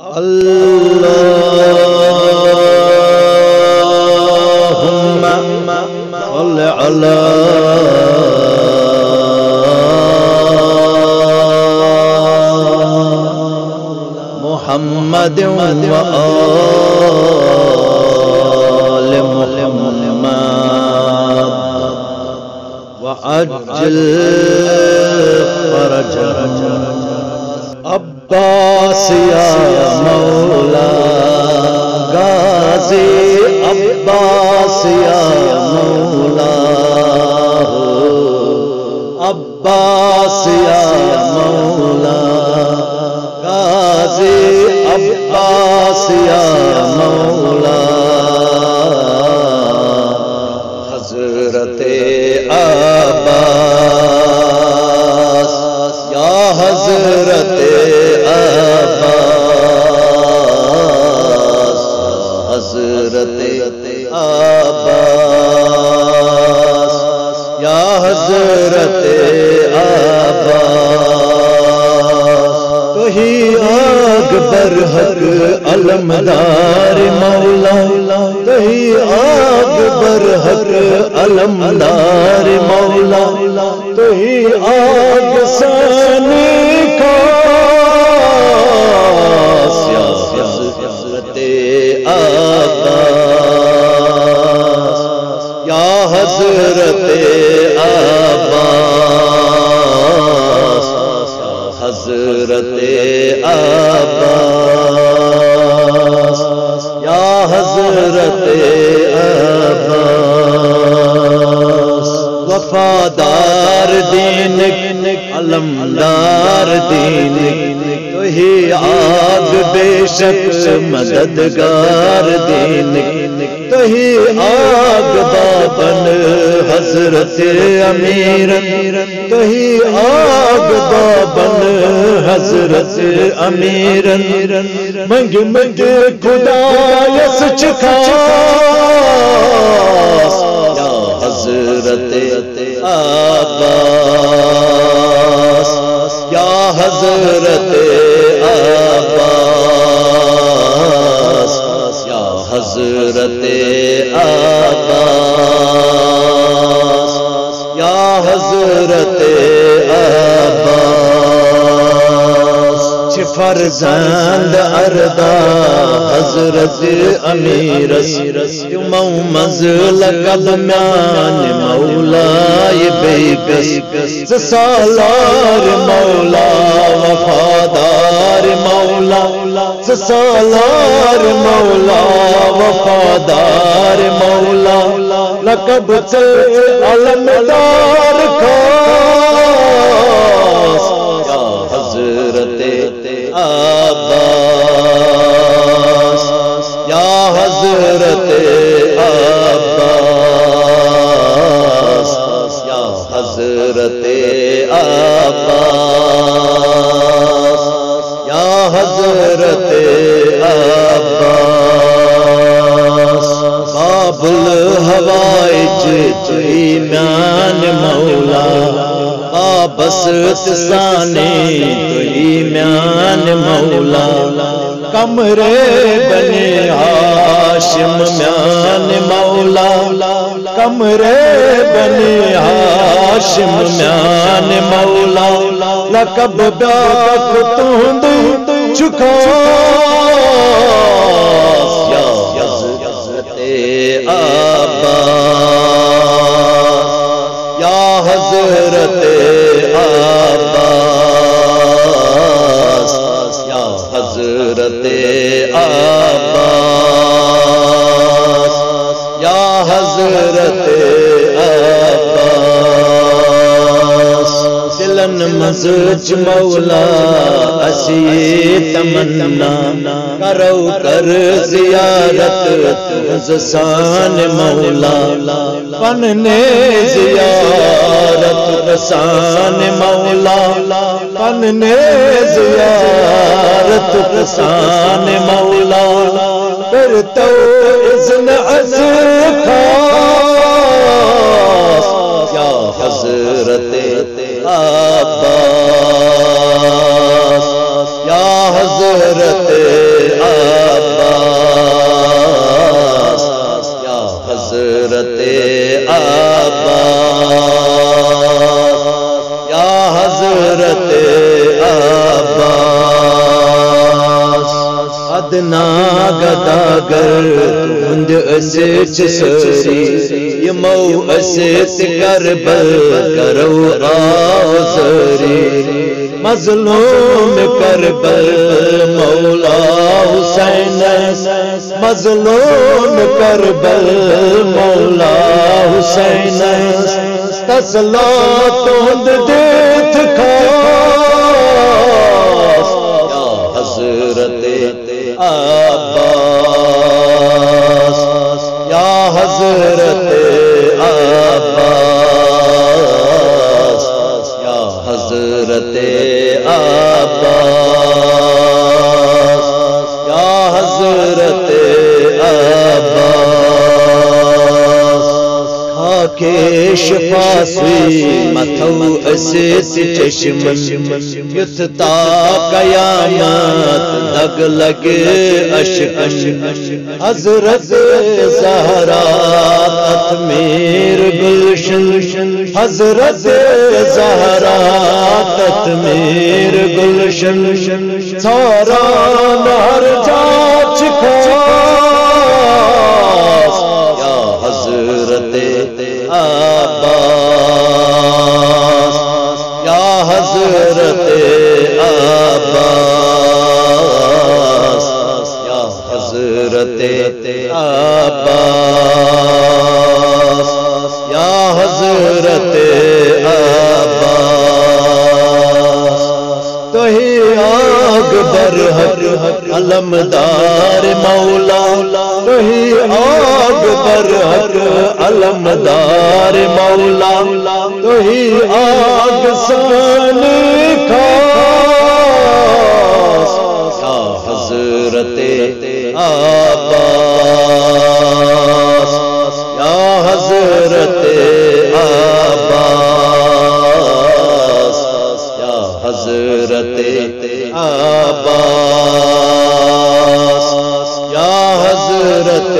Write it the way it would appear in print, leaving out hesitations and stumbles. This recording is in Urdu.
اللهم صل على محمد وآل محمد وعجل فرجهم عباس یا مولا غازی عباس یا مولا عباس یا مولا غازی عباس یا مولا حضرت عباس یا حضرت عباس حضرت عباس یا حضرت عباس تو ہی آگ برحق علمدار مولا تو ہی آگ برحق علمدار مولا تو ہی آگ ثانی خاص یا حضرت عباس یا حضرت عباس حضرت عباس یا حضرت عباس وفادار دین علمدار دین تو ہی آگ بے شک مددگار دین تو ہی آگ بابن حضرت امیرن تو ہی آگ بابن حضرت امیرن منگ منگ خدا یس چکھاس یا حضرت عباس یا حضرت عباس یا حضرت عباس یا حضرت عباس چھ فرزند اردا حضرت امیرس مومز لقب میان مولای بیگس سالار مولا وفادار مولا سالار مولا وفادار مولا لقب چل علمدار خاص یا حضرت عباس یا حضرت عباس یا حضرت عباس یا حضرت عباس باب الحوائج توئی میان مولا بابست ثانی توئی میان مولا کمرے بنی ہاشم میان مولا کمرے بنی ہاشم میان مولا لقب باک تند چکاس یا حضرت عباس یا حضرت عباس یا حضرت عباس یا حضرت عباس دلن مزج مولا اسی تمنا کرو کر زیارت زسان مولا پننے زیارت رسان مولا پننے زیارت رسان مولا پھر تو اذن از خاص یا حضرت عباس یا حضرت ادنا گداگر ہند اسچ سری یمو اسچ کربل کرو آزری مظلوم کربل مولا حسین مظلوم کربل مولا حسین تسلا توند دیت خاص یا حضرت عباس یا حضرت عباس یا حضرت عباس یا حضرت عباس خاکے شفا سوی متھو اسیت چشم یتھتا قیامت لگ لگ اشکش حضرت زہرا تطمیر گلشن حضرت زہرا تطمیر گلشن سارا نہر جاچ خاص یا حضرت عباس یا حضرت عباس یا حضرت عباس یا حضرت عباس تو ہی آگ برحق علمدار مولا تو ہی آگ برحق علمدار مولا تو ہی آگ سان خاص یا حضرت عباس یا حضرت عباس یا حضرت عباس یا حضرت